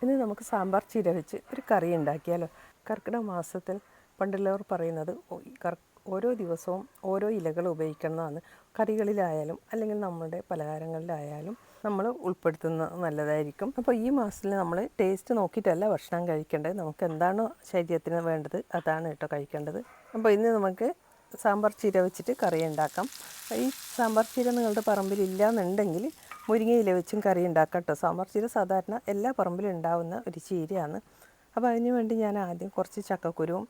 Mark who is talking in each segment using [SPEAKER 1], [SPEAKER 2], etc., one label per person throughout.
[SPEAKER 1] ഇനി നമുക്ക് സാമ്പാർ ചീര വെച്ച് ഒരു കറി ഉണ്ടാക്കിയാലോ. കർക്കിടക മാസത്തിൽ പണ്ടുള്ളവർ പറയുന്നത് ഓരോ ദിവസവും ഓരോ ഇലകൾ ഉപയോഗിക്കുന്നതാണ്. കറികളിലായാലും അല്ലെങ്കിൽ നമ്മുടെ പലഹാരങ്ങളിലായാലും നമ്മൾ ഉൾപ്പെടുത്തുന്നത് നല്ലതായിരിക്കും. അപ്പോൾ ഈ മാസത്തിൽ നമ്മൾ ടേസ്റ്റ് നോക്കിയിട്ടല്ല ഭക്ഷണം കഴിക്കേണ്ടത്. നമുക്ക് എന്താണോ ശരീരത്തിന് വേണ്ടത് അതാണ് കേട്ടോ കഴിക്കേണ്ടത്. അപ്പോൾ ഇന്ന് നമുക്ക് സാമ്പാർ ചീര വെച്ചിട്ട് കറി ഉണ്ടാക്കാം. ഈ സാമ്പാർ ചീര നിങ്ങളുടെ പറമ്പിൽ ഇല്ല എന്നുണ്ടെങ്കിൽ മുരിങ്ങയില വെച്ചും കറി ഉണ്ടാക്കാം കേട്ടോ. സാമ്പാർ ചീര സാധാരണ എല്ലാ പറമ്പിലും ഉണ്ടാവുന്ന ഒരു ചീരയാണ്. അപ്പോൾ അതിന് വേണ്ടി ഞാൻ ആദ്യം കുറച്ച് ചക്കക്കുരുവും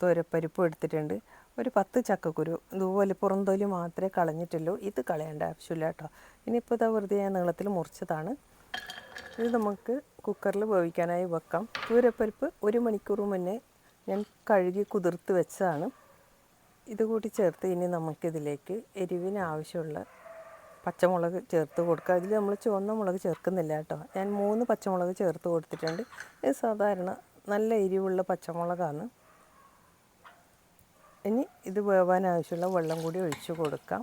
[SPEAKER 1] തോരപ്പരിപ്പും എടുത്തിട്ടുണ്ട്. ഒരു 10 ചക്കക്കുരു ഇതുപോലെ പുറംതൊലി മാത്രമേ കളഞ്ഞിട്ടുള്ളൂ. ഇത് കളയേണ്ട ആവശ്യമില്ല കേട്ടോ. ഇനിയിപ്പോൾ ഇതാ വെറുതെ ഞാൻ നീളത്തിൽ മുറിച്ചതാണ്. ഇത് നമുക്ക് കുക്കറിൽ വേവിക്കാനായി വെക്കാം. തോരപ്പരിപ്പ് 1 മണിക്കൂർ മുന്നേ ഞാൻ കഴുകി കുതിർത്ത് വെച്ചതാണ്. ഇതുകൂടി ചേർത്ത് ഇനി നമുക്കിതിലേക്ക് എരിവിന് ആവശ്യമുള്ള പച്ചമുളക് ചേർത്ത് കൊടുക്കുക. അതിൽ നമ്മൾ ചുവന്ന മുളക് ചേർക്കുന്നില്ല കേട്ടോ. ഞാൻ 3 പച്ചമുളക് ചേർത്ത് കൊടുത്തിട്ടുണ്ട്. ഇത് സാധാരണ നല്ല എരിവുള്ള പച്ചമുളകാണ്. ഇനി ഇത് വേവാൻ ആവശ്യമുള്ള വെള്ളം കൂടി ഒഴിച്ചു കൊടുക്കാം.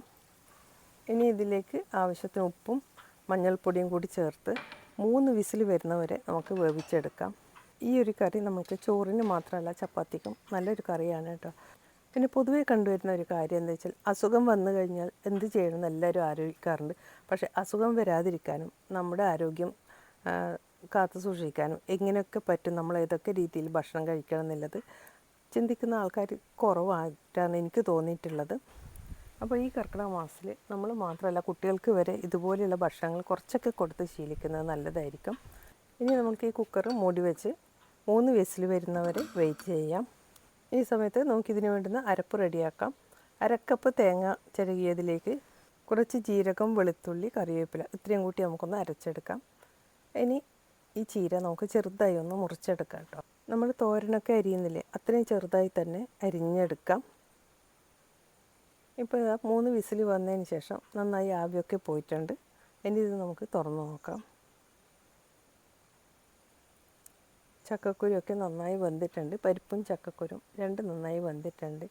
[SPEAKER 1] ഇനി ഇതിലേക്ക് ആവശ്യത്തിന് ഉപ്പും മഞ്ഞൾപ്പൊടിയും കൂടി ചേർത്ത് 3 വിസിൽ വരുന്നവരെ നമുക്ക് വേവിച്ചെടുക്കാം. ഈ ഒരു കറി നമുക്ക് ചോറിന് മാത്രമല്ല ചപ്പാത്തിക്കും നല്ലൊരു കറിയാണ് കേട്ടോ. പിന്നെ പൊതുവേ കണ്ടുവരുന്ന ഒരു കാര്യം എന്താ വെച്ചാൽ അസുഖം വന്നു കഴിഞ്ഞാൽ എന്ത് ചെയ്യണമെന്ന് എല്ലാവരും ആലോചിക്കാറുണ്ട്. പക്ഷേ അസുഖം വരാതിരിക്കാനും നമ്മുടെ ആരോഗ്യം കാത്തു സൂക്ഷിക്കാനും എങ്ങനെയൊക്കെ പറ്റും, നമ്മൾ ഏതൊക്കെ രീതിയിൽ ഭക്ഷണം കഴിക്കണം എന്നുള്ളത് ചിന്തിക്കുന്ന ആൾക്കാർ കുറവായിട്ടാണ് എനിക്ക് തോന്നിയിട്ടുള്ളത്. അപ്പോൾ ഈ കർക്കിടക മാസത്തിൽ നമ്മൾ മാത്രമല്ല കുട്ടികൾക്ക് വരെ ഇതുപോലെയുള്ള ഭക്ഷണങ്ങൾ കുറച്ചൊക്കെ കൊടുത്ത് ശീലിക്കുന്നത് നല്ലതായിരിക്കും. ഇനി നമുക്ക് ഈ കുക്കർ മൂടി വെച്ച് 3 വിസിൽ വരുന്നവരെ വെയിറ്റ് ചെയ്യാം. ഈ സമയത്ത് നമുക്കിതിന് വേണ്ടുന്ന അരപ്പ് റെഡിയാക്കാം. 1/2 കപ്പ് തേങ്ങ ചിരകിയതിലേക്ക് കുറച്ച് ജീരകം, വെളുത്തുള്ളി, കറിവേപ്പില ഇത്രയും കൂട്ടി നമുക്കൊന്ന് അരച്ചെടുക്കാം. ഇനി ഈ ചീര നമുക്ക് ചെറുതായി ഒന്ന് മുറിച്ചെടുക്കാം കേട്ടോ. നമ്മൾ തോരനൊക്കെ അരിയുന്നില്ലേ, അത്രയും ചെറുതായി തന്നെ അരിഞ്ഞെടുക്കാം. ഇപ്പോൾ 3 വിസിൽ വന്നതിന് ശേഷം നന്നായി ആവിയൊക്കെ പോയിട്ടുണ്ട്. ഇനി ഇത് നമുക്ക് തുറന്നു നോക്കാം. ചക്കക്കുരുവൊക്കെ നന്നായി വെന്തിട്ടുണ്ട്. പരിപ്പും ചക്കക്കുരും രണ്ടും നന്നായി വെന്തിട്ടുണ്ട്.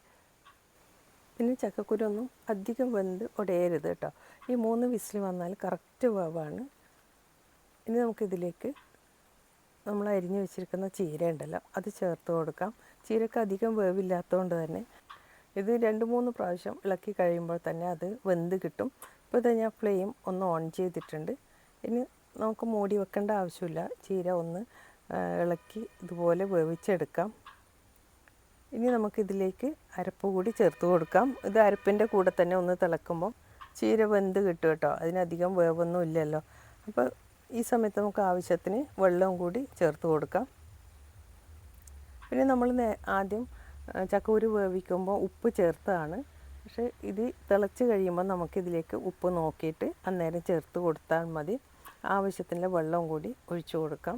[SPEAKER 1] പിന്നെ ചക്കക്കുരു ഒന്നും അധികം വെന്ത് ഉടയരുത് കേട്ടോ. ഈ 3 വിസിൽ വന്നാൽ കറക്റ്റ് വേവാണ്. ഇനി നമുക്കിതിലേക്ക് നമ്മൾ അരിഞ്ഞു വെച്ചിരിക്കുന്ന ചീര ഉണ്ടല്ലോ അത് ചേർത്ത് കൊടുക്കാം. ചീരക്ക് അധികം വേവില്ലാത്തതുകൊണ്ട് തന്നെ ഇത് 2-3 പ്രാവശ്യം ഇളക്കി കഴിയുമ്പോൾ തന്നെ അത് വെന്ത് കിട്ടും. ഇപ്പോൾ ഇത് ഞാൻ ഫ്ലെയിം ഒന്ന് ഓൺ ചെയ്തിട്ടുണ്ട്. ഇനി നമുക്ക് മൂടി വെക്കേണ്ട ആവശ്യമില്ല. ചീര ഒന്ന് ഇളക്കി ഇതുപോലെ വേവിച്ചെടുക്കാം. ഇനി നമുക്കിതിലേക്ക് അരപ്പ് കൂടി ചേർത്ത് കൊടുക്കാം. ഇത് അരപ്പിൻ്റെ കൂടെ തന്നെ ഒന്ന് തിളക്കുമ്പോൾ ചീര വെന്ത് കിട്ടും കേട്ടോ. അതിനധികം വേവൊന്നും ഇല്ലല്ലോ. അപ്പോൾ ഈ സമയത്ത് നമുക്ക് ആവശ്യത്തിന് വെള്ളവും കൂടി ചേർത്ത് കൊടുക്കാം. പിന്നെ നമ്മൾ ആദ്യം ചക്കക്കുരു വേവിക്കുമ്പോൾ ഉപ്പ് ചേർത്താണ്. പക്ഷേ ഇത് തിളച്ച് കഴിയുമ്പോൾ നമുക്കിതിലേക്ക് ഉപ്പ് നോക്കിയിട്ട് അന്നേരം ചേർത്ത് കൊടുത്താൽ മതി. ആവശ്യത്തിനുള്ള വെള്ളവും കൂടി ഒഴിച്ചു കൊടുക്കാം.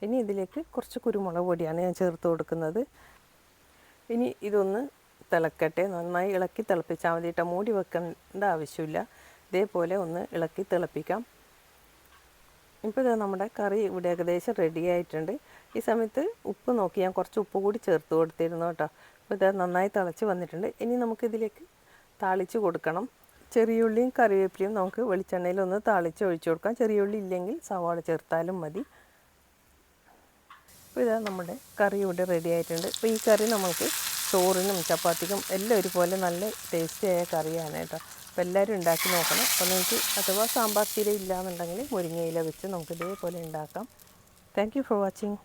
[SPEAKER 1] ഇനി ഇതിലേക്ക് കുറച്ച് കുരുമുളക് പൊടിയാണ് ഞാൻ ചേർത്ത് കൊടുക്കുന്നത്. ഇനി ഇതൊന്ന് തിളക്കട്ടെ. നന്നായി ഇളക്കി തിളപ്പിച്ചാൽ മതി കേട്ടോ. മൂടി വെക്കേണ്ട ആവശ്യമില്ല. ഇതേപോലെ ഒന്ന് ഇളക്കി തിളപ്പിക്കാം. ഇപ്പോൾ ഇത് നമ്മുടെ കറി ഇവിടെ ഏകദേശം റെഡി ആയിട്ടുണ്ട്. ഈ സമയത്ത് ഉപ്പ് നോക്കി ഞാൻ കുറച്ച് ഉപ്പ് കൂടി ചേർത്ത് കൊടുത്തിരുന്നു കേട്ടോ. അപ്പോൾ ഇത് നന്നായി തിളച്ച് വന്നിട്ടുണ്ട്. ഇനി നമുക്കിതിലേക്ക് താളിച്ച് കൊടുക്കണം. ചെറിയുള്ളിയും കറിവേപ്പിലയും നമുക്ക് വെളിച്ചെണ്ണയിലൊന്ന് താളിച്ച് ഒഴിച്ചു കൊടുക്കാം. ചെറിയുള്ളി ഇല്ലെങ്കിൽ സവാള ചേർത്താലും മതി. അപ്പോൾ ഇതാ നമ്മുടെ കറി ഇവിടെ റെഡി ആയിട്ടുണ്ട്. അപ്പോൾ ഈ കറി നമുക്ക് ചോറിനും ചപ്പാത്തിക്കും എല്ലാം ഒരുപോലെ നല്ല ടേസ്റ്റിയായ കറിയാണ് കേട്ടോ. അപ്പോൾ എല്ലാവരും ഉണ്ടാക്കി നോക്കണം. അപ്പോൾ നിങ്ങൾക്ക് അഥവാ സാമ്പാർ ചീര ഇല്ലയെന്നുണ്ടെങ്കിൽ മുരിങ്ങയില വെച്ച് നമുക്ക് ഇതേപോലെ ഉണ്ടാക്കാം. Thank you for watching.